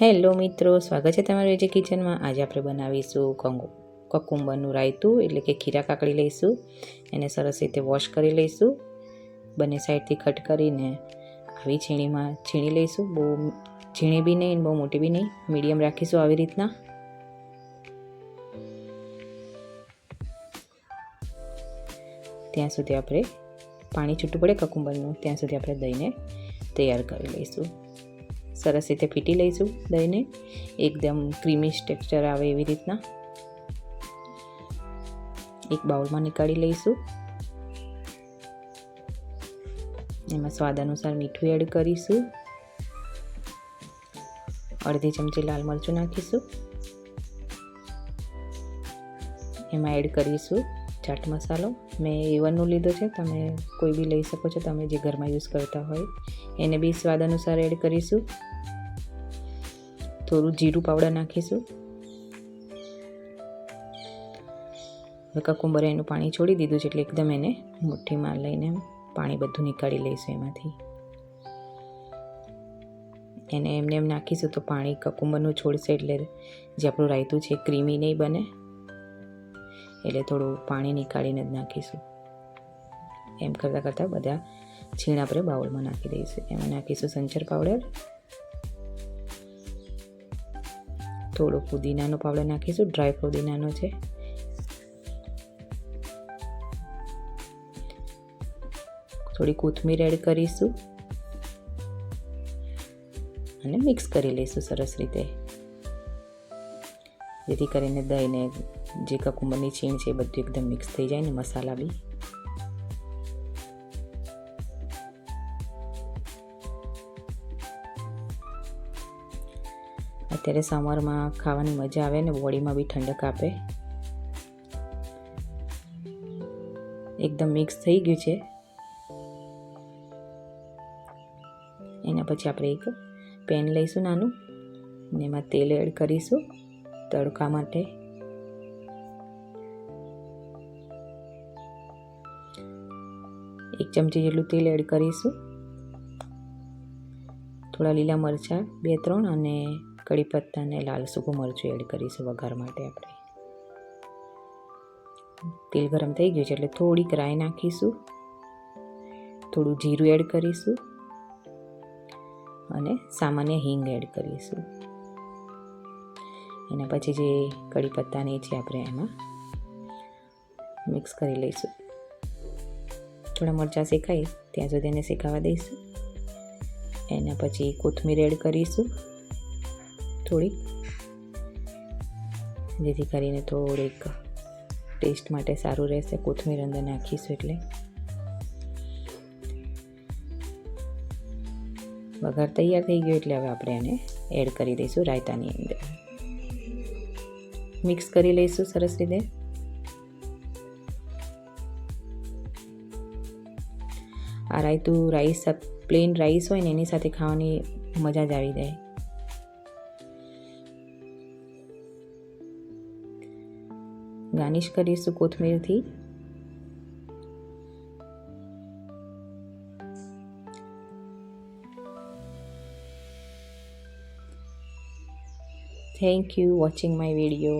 Hello મિત્રો, સ્વાગત છે તમારું એજે કિચનમાં। આજે આપણે બનાવીશું કકુંબરનું રાયતું, એટલે કે ખીરા કાકડી લઈશું। એને સરસ રીતે વોશ કરી લઈશું, બંને સાઈડથી કટ કરીને આવી છીણીમાં છીણી લઈશું। બહુ ઝીણી બી નહીં, બહુ મોટી બી નહીં, મીડિયમ રાખીશું આવી રીતના। ત્યાં સુધી આપણે પાણી છૂટું પડે કકુંબરનું, ત્યાં સુધી આપણે દહીંને તૈયાર કરી લઈશું। સરસ રીતે ફીટી લઈશું દહીંને, એકદમ ક્રીમી ટેક્સચર આવે એવી રીતના। એક બાઉલમાં નીકાળી લઈશું। એમાં સ્વાદ અનુસાર મીઠું એડ કરીશું, અડધી ચમચી લાલ મરચું નાખીશું। એમાં એડ કરીશું ચાટ મસાલો, મેં A1નો લીધો છે, તમે કોઈ બી લઈ શકો છો, તમે જે ઘરમાં યુઝ કરતા હોય એને બી સ્વાદ અનુસાર એડ કરીશું। થોડું જીરું પાવડર નાખીશું। હવે કકુંબરે એનું પાણી છોડી દીધું છે, એટલે એકદમ એને મુઠ્ઠીમાં લઈને પાણી બધું નીકાળી લઈશું એમાંથી। એને એમને એમ નાખીશું તો પાણી કકુંબરનું છોડશે, એટલે જે આપણું રાયતું છે ક્રીમી નહીં બને, એટલે થોડું પાણી નીકાળીને જ નાખીશું। એમ કરતાં કરતાં બધા છીણ આપણે બાઉલમાં નાખી દઈશું। એમાં નાખીશું સંચર પાવડર, થોડો પુદીનાનો પાવડર નાખીશું, ડ્રાય પુદીનાનો છે। થોડી કોથમીર એડ કરીશું અને મિક્સ કરી લઈશું સરસ રીતે, જેથી કરીને દહીંને જે કકુંબરની છીણ છે એ બધું એકદમ મિક્સ થઈ જાય ને મસાલા બી। અત્યારે સમરમાં ખાવાની મજા આવે ને બોડીમાં બી ઠંડક આપે। એકદમ મિક્સ થઈ ગયું છે। એના પછી આપણે એક પેન લઈશું નાનું, અને એમાં તેલ એડ કરીશું તડકા માટે। એક ચમચી જેટલું તેલ એડ કરીશું, થોડા લીલા મરચાં 2-3 અને કડી પત્તા અને લાલ સૂકું મરચું એડ કરીશું વઘાર માટે આપણે। તેલ ગરમ થઈ ગયું છે એટલે થોડીક રાઈ નાખીશું, થોડું જીરું એડ કરીશું અને સામાન્ય હિંગ એડ કરીશું। એના પછી જે કડી પત્તાની છે આપણે એમાં મિક્સ કરી લઈશું। થોડા મરચાં શેકાય ત્યાં સુધી એને શેકાવા દઈશું। એના પછી કોથમીર એડ કરીશું થોડીક, જેથી કરીને થોડીક ટેસ્ટ માટે સારું રહેશે, કોથમીર અંદર નાખીશું એટલે। વઘાર તૈયાર થઈ ગયો એટલે હવે આપણે એને એડ કરી દઈશું રાયતાની અંદર, મિક્સ કરી લઈશું સરસ રીતે। આ રાયતું રાઈસ, પ્લેન રાઈસ હોય ને એની સાથે ખાવાની મજા જ આવી જાય। ગાર્નિશ કરીશું કોથમીરથી। Thank you watching my video.